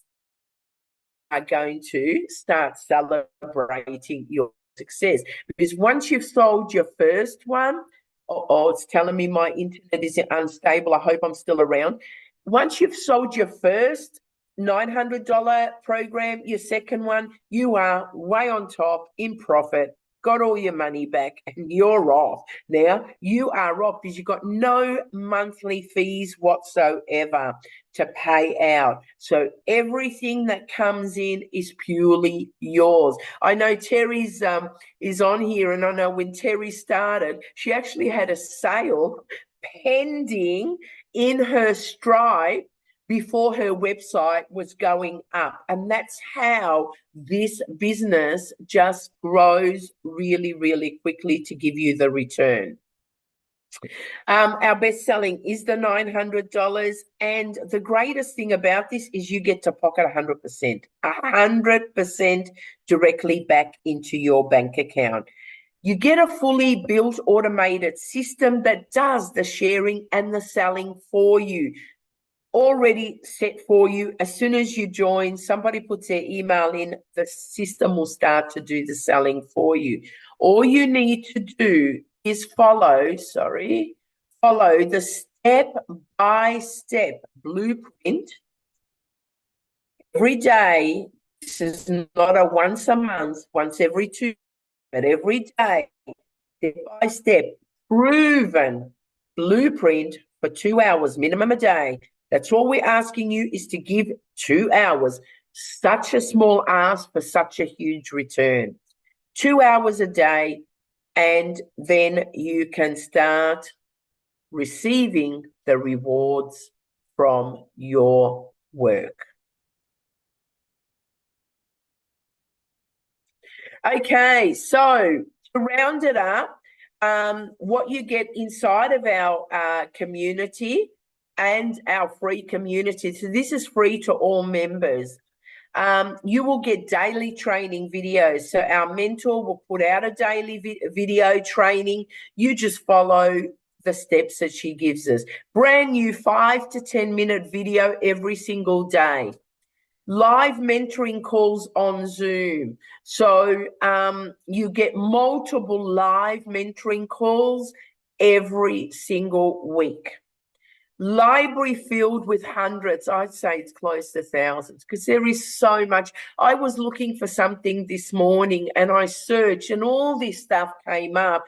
A: are going to start celebrating your success. Because once you've sold your first one, oh, it's telling me my internet is unstable. I hope I'm still around. Once you've sold your first $900 program, your second one, you are way on top in profit, got all your money back, and you're off. Now, you are off because you've got no monthly fees whatsoever to pay out. So everything that comes in is purely yours. I know Terry's is on here, and I know when Terry started, she actually had a sale pending in her Stripe before her website was going up. And that's how this business just grows really, really quickly to give you the return. Our best selling is the $900. And the greatest thing about this is you get to pocket 100% directly back into your bank account. You get a fully built automated system that does the sharing and the selling for you, already set for you. As soon as you join, somebody puts their email in, the system will start to do the selling for you. All you need to do is follow the step-by-step blueprint every day. This is not a once a month, once every 2, but every day, step-by-step, proven blueprint for 2 hours minimum a day. That's all we're asking you, is to give 2 hours. Such a small ask for such a huge return. 2 hours a day, and then you can start receiving the rewards from your work. Okay, so to round it up, what you get inside of our community and our free community, so this is free to all members. You will get daily training videos. So our mentor will put out a daily video training. You just follow the steps that she gives us. Brand new 5 to 10 minute video every single day. Live mentoring calls on Zoom. So you get multiple live mentoring calls every single week. Library filled with hundreds, I'd say it's close to thousands, because there is so much. I was looking for something this morning and I searched and all this stuff came up.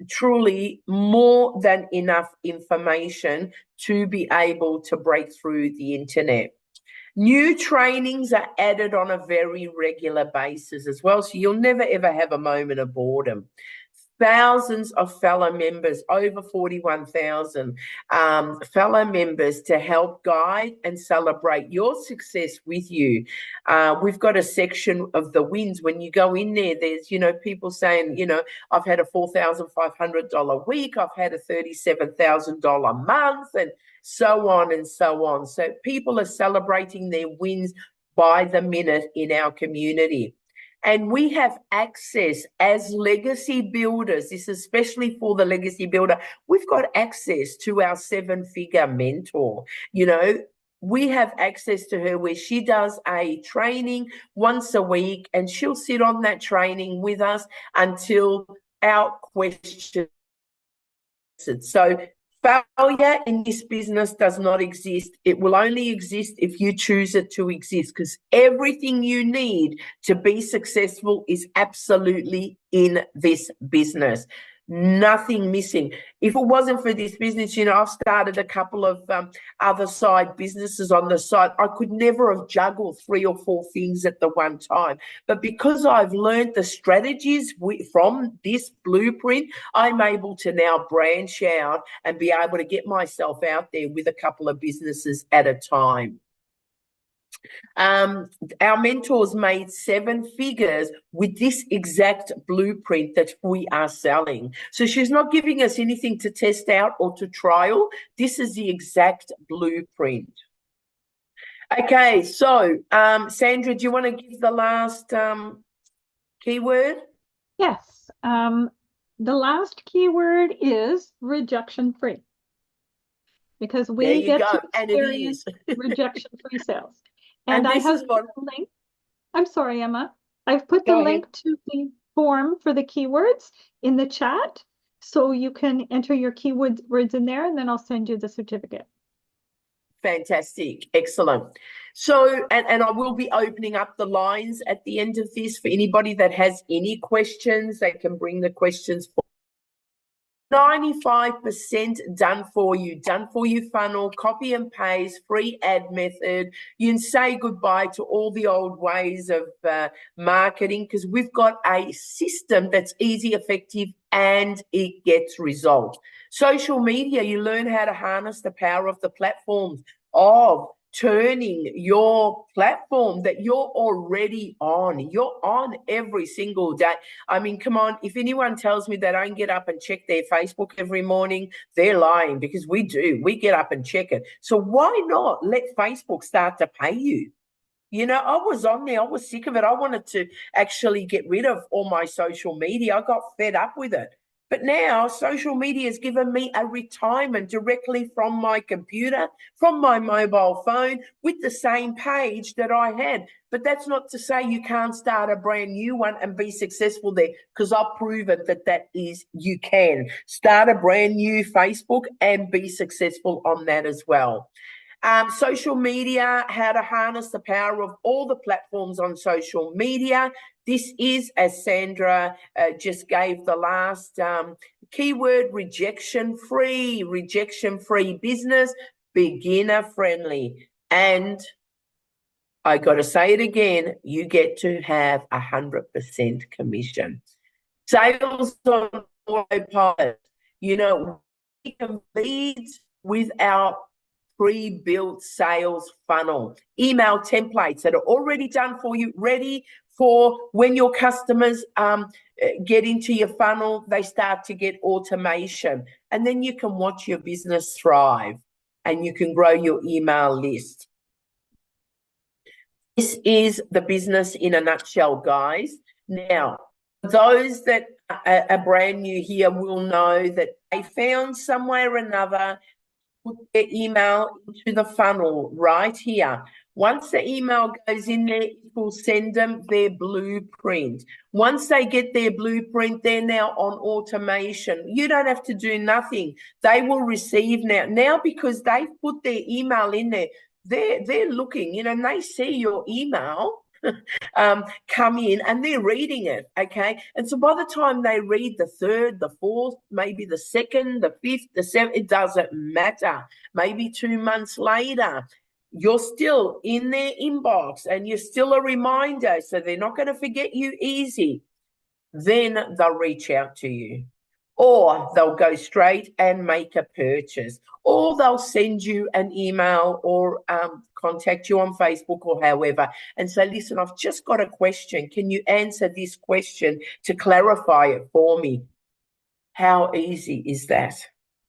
A: Truly more than enough information to be able to break through the internet. New trainings are added on a very regular basis as well, so you'll never ever have a moment of boredom. Thousands of fellow members, over 41,000 fellow members to help guide and celebrate your success with you. We've got a section of the wins. When you go in there, there's, people saying, I've had a $4,500 week, I've had a $37,000 month, and so on and so on. So people are celebrating their wins by the minute in our community. And we have access as legacy builders, this is especially for the legacy builder, we've got access to our 7-figure mentor. We have access to her where she does a training once a week, and she'll sit on that training with us until our questions. So failure in this business does not exist. It will only exist if you choose it to exist, because everything you need to be successful is absolutely in this business. Nothing missing. If it wasn't for this business, I've started a couple of other side businesses on the side. I could never have juggled 3 or 4 things at the one time. But because I've learned the strategies from this blueprint, I'm able to now branch out and be able to get myself out there with a couple of businesses at a time. Our mentors made 7 figures with this exact blueprint that we are selling. So she's not giving us anything to test out or to trial. This is the exact blueprint. Okay, so Sandra, do you want to give the last keyword?
B: Yes. The last keyword is rejection-free, because we get to experience rejection-free sales. And I
A: this
B: have
A: is what,
B: the link. I'm sorry, Emma. I've put the
A: go ahead.
B: link to the form for the keywords in the chat. So you can enter your keywords in there, and then I'll send you the certificate.
A: Fantastic. Excellent. So, and I will be opening up the lines at the end of this for anybody that has any questions. They can bring the questions forward. 95% done for you funnel, copy and paste, free ad method. You can say goodbye to all the old ways of marketing, because we've got a system that's easy, effective, and it gets results. Social media, you learn how to harness the power of the platforms of turning your platform that you're already on. You're on every single day. I mean, come on, if anyone tells me they don't get up and check their Facebook every morning, they're lying, because we do. We get up and check it. So why not let Facebook start to pay you? You know, I was on there. I was sick of it. I wanted to actually get rid of all my social media. I got fed up with it. But now social media has given me a retirement directly from my computer, from my mobile phone, with the same page that I had. But that's not to say you can't start a brand new one and be successful there, because I'll prove it that is, you can start a brand new Facebook and be successful on that as well. Social media, how to harness the power of all the platforms on social media. This is, as Sandra just gave the last keyword, rejection-free business, beginner-friendly. And I got to say it again, you get to have 100% commission. Sales on autopilot. You know, we can lead with our pre-built sales funnel, email templates that are already done for you, ready for when your customers get into your funnel, they start to get automation. And then you can watch your business thrive and you can grow your email list. This is the business in a nutshell, guys. Now, those that are brand new here will know that they found somewhere or another, put their email into the funnel right here. Once the email goes in there, it will send them their blueprint. Once they get their blueprint, they're now on automation. You don't have to do nothing. They will receive now because they've put their email in there. They're looking, you know, and they see your email come in and they're reading it, okay? And so by the time they read the third, the fourth, maybe the second, the fifth, the seventh, it doesn't matter. Maybe 2 months later, you're still in their inbox and you're still a reminder, so they're not going to forget you easy. Then they'll reach out to you. Or they'll go straight and make a purchase, or they'll send you an email or contact you on Facebook or however and say, listen, I've just got a question. Can you answer this question to clarify it for me? How easy is that?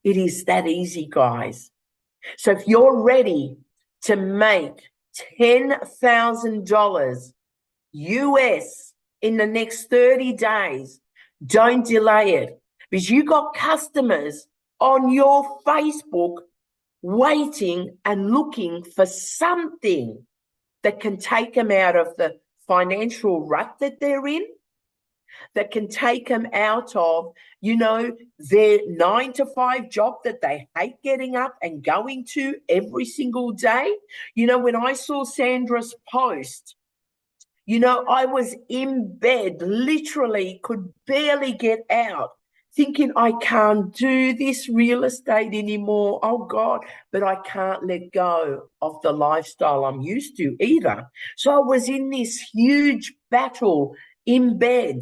A: It is that easy, guys. So if you're ready to make $10,000 US in the next 30 days, don't delay it. Because you got customers on your Facebook waiting and looking for something that can take them out of the financial rut that they're in, that can take them out of, you know, their 9-to-5 job that they hate getting up and going to every single day. You know, when I saw Sandra's post, you know, I was in bed, literally could barely get out, thinking I can't do this real estate anymore. Oh God, but I can't let go of the lifestyle I'm used to either. So I was in this huge battle in bed,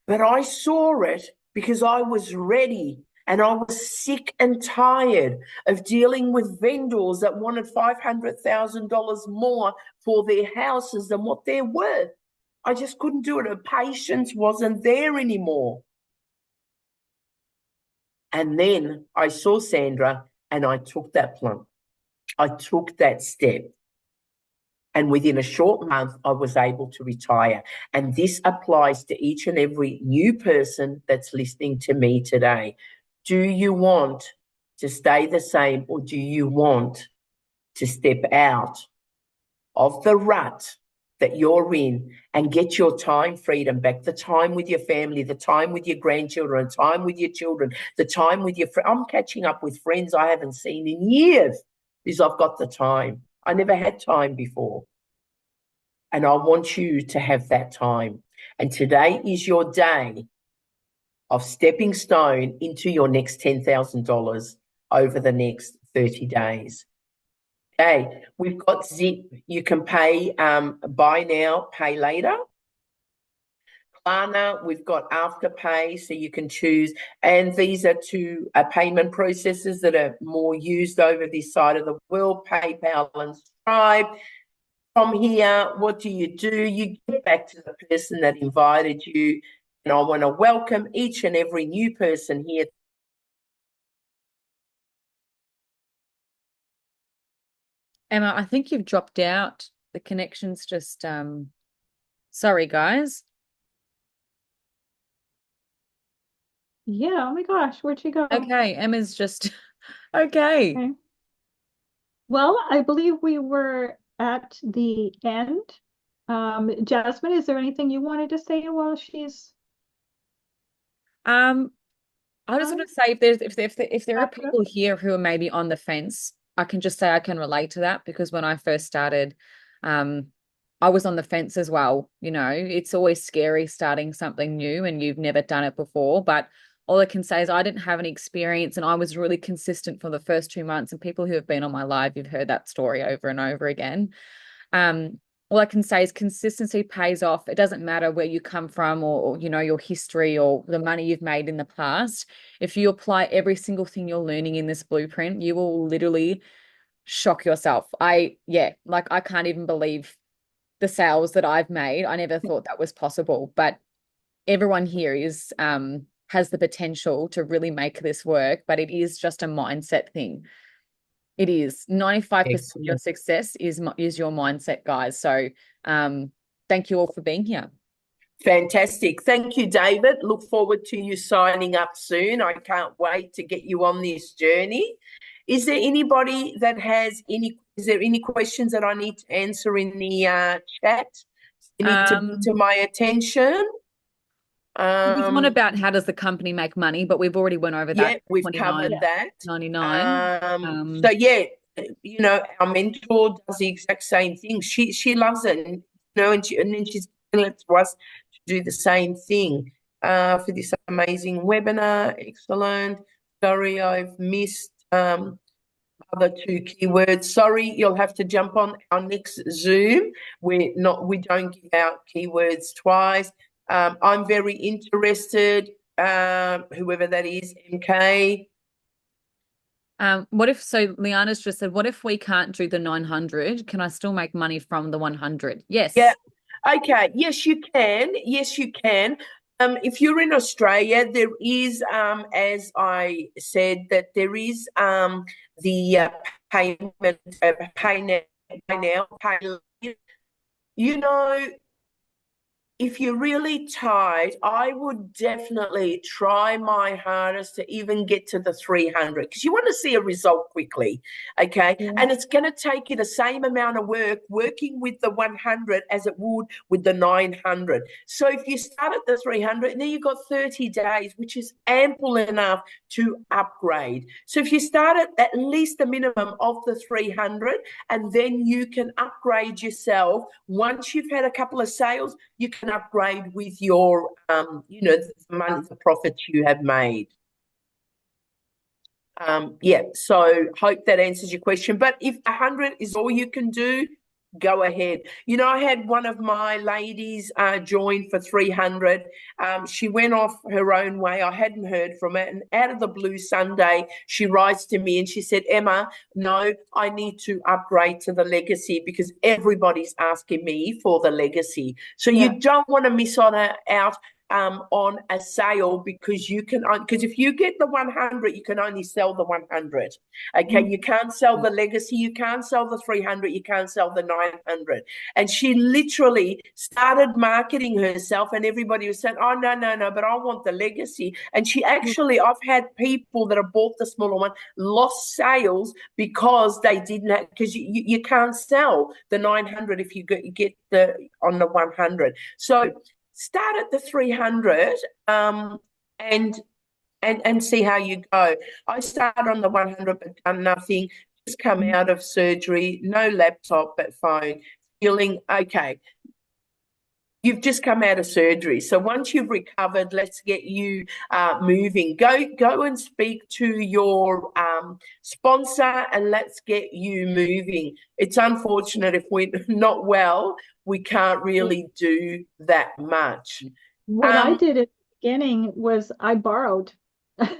A: but I saw it because I was ready. And I was sick and tired of dealing with vendors that wanted $500,000 more for their houses than what they're worth. I just couldn't do it. The patience wasn't there anymore. And then I saw Sandra and I took that plunge. I took that step. And within a short month, I was able to retire. And this applies to each and every new person that's listening to me today. Do you want to stay the same, or do you want to step out of the rut that you're in and get your time freedom back, the time with your family, the time with your grandchildren, the time with your children, the time with your friends. I'm catching up with friends I haven't seen in years because I've got the time. I never had time before. And I want you to have that time. And today is your day of stepping stone into your next $10,000 over the next 30 days. Okay, we've got Zip. You can pay buy now, pay later. Klarna, we've got Afterpay, so you can choose. And these are two payment processes that are more used over this side of the world, PayPal and Stripe. From here, what do? You get back to the person that invited you. And I want to welcome each and every new person here.
F: Emma, I think you've dropped out. The connection's just, sorry, guys.
B: Yeah, oh my gosh, where'd she go?
F: Okay, Emma's just, okay.
B: Okay. Well, I believe we were at the end. Jasmine, is there anything you wanted to say while she's
F: I just want to say if there are
B: After?
F: people here who are maybe on the fence, I can just say I can relate to that because when I first started, I was on the fence as well. You know, it's always scary starting something new and you've never done it before. But all I can say is I didn't have any experience and I was really consistent for the first 2 months. And people who have been on my live, you've heard that story over and over again. All I can say is consistency pays off. It doesn't matter where you come from or you know, your history or the money you've made in the past. If you apply every single thing you're learning in this blueprint, you will literally shock yourself. I can't even believe the sales that I've made. I never thought that was possible, but everyone here is has the potential to really make this work, but it is just a mindset thing. It is 95% of your success is your mindset, guys. So thank you all for being here.
A: Fantastic. Thank you, David. Look forward to you signing up soon. I can't wait to get you on this journey. Is there anybody that has any questions that I need to answer in the chat? You need to bring to my attention.
F: There's one about how does the company make money, but we've already went over that.
A: Yeah, we've covered that.
F: 99.
A: So yeah, you know, our mentor does the exact same thing. She loves it, and, you know, and then she's given it to us to do the same thing for this amazing webinar. Excellent. Sorry, I've missed other two keywords. Sorry, you'll have to jump on our next Zoom. We don't give out keywords twice. I'm very interested, whoever that is, MK.
F: Liana's just said, what if we can't do the 900? Can I still make money from the 100? Yes.
A: Yeah. Okay. Yes, you can. Yes, you can. If you're in Australia, there is, as I said, that there is the payment, pay now, pay later. You know, if you're really tired, I would definitely try my hardest to even get to the 300 because you want to see a result quickly, okay? Yeah. And it's going to take you the same amount of work working with the 100 as it would with the 900. So if you start at the 300, now you've got 30 days, which is ample enough to upgrade. So if you start at least the minimum of the 300 and then you can upgrade yourself, once you've had a couple of sales, you can upgrade with your, the money, the profits you have made. So hope that answers your question. But if 100 is all you can do, go ahead. You know, I had one of my ladies join for 300. She went off her own way. I hadn't heard from her. And out of the blue Sunday, she writes to me and she said, Emma, no, I need to upgrade to the legacy because everybody's asking me for the legacy. So you don't want to miss out. on a sale, because if you get the 100, you can only sell the 100. Okay, you can't sell the legacy, you can't sell the 300, you can't sell the 900. And she literally started marketing herself, and everybody was saying, oh, no, but I want the legacy. And she actually, I've had people that have bought the smaller one, lost sales because they didn't have, because you can't sell the 900 if you get the on the 100. So start at the 300 and see how you go. I started on the 100 but done nothing, just come out of surgery, no laptop but phone, feeling okay. You've just come out of surgery. So once you've recovered, let's get you moving. Go and speak to your sponsor and let's get you moving. It's unfortunate if we're not well, we can't really do that much.
B: What I did at the beginning was I borrowed.
A: Yes.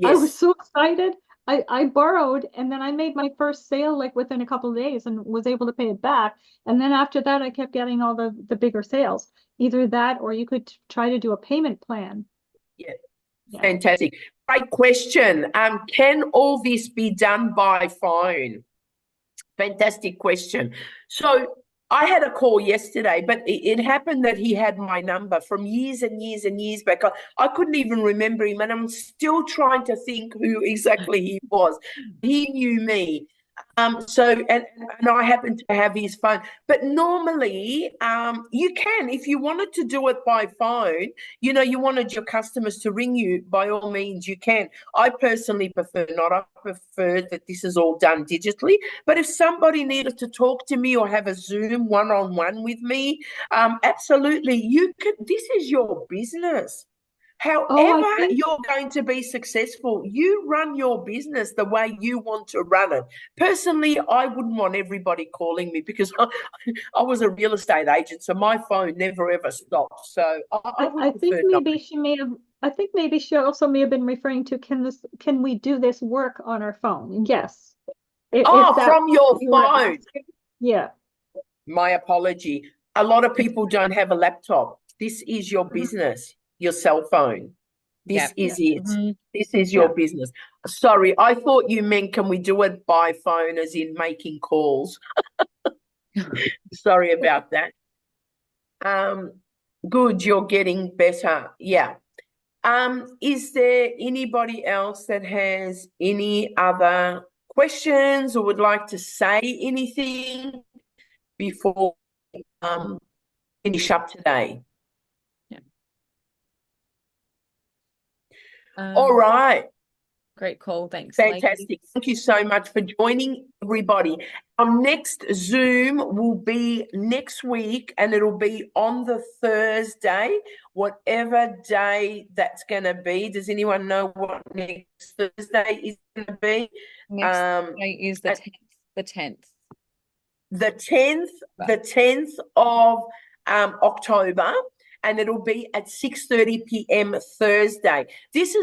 B: I was so excited. I borrowed, and then I made my first sale like within a couple of days and was able to pay it back. And then after that, I kept getting all the bigger sales. Either that, or you could try to do a payment plan.
A: Yeah. Fantastic. Great question. Can all this be done by phone? Fantastic question. So I had a call yesterday, but it happened that he had my number from years and years and years back. I couldn't even remember him, and I'm still trying to think who exactly he was. He knew me. So I happen to have his phone, but normally you can, if you wanted to do it by phone, you wanted your customers to ring you, by all means you can. I personally prefer not. I prefer that this is all done digitally, but if somebody needed to talk to me or have a Zoom one-on-one with me, absolutely you can. This is your business. However you're going to be successful, you run your business the way you want to run it. Personally, I wouldn't want everybody calling me, because I was a real estate agent, so my phone never ever stopped. So I think maybe she may have.
B: I think maybe she also may have been referring to, can we do this work on our phone? Yes.
A: From your phone.
B: Yeah.
A: My apology. A lot of people don't have a laptop. This is your business. Your cell phone. This is it. This is your business. Sorry, I thought you meant, can we do it by phone as in making calls? Sorry about that. Good, you're getting better. Yeah. Is there anybody else that has any other questions or would like to say anything before we finish up today? All right.
F: Great call. Thanks.
A: Fantastic.
F: Ladies.
A: Thank you so much for joining, everybody. Our next Zoom will be next week, and it'll be on the Thursday, whatever day that's going to be. Does anyone know what next Thursday is going to be?
F: Next Thursday is the 10th. The 10th.
A: The 10th. The 10th of October. And it'll be at 6:30 p.m. Thursday. This is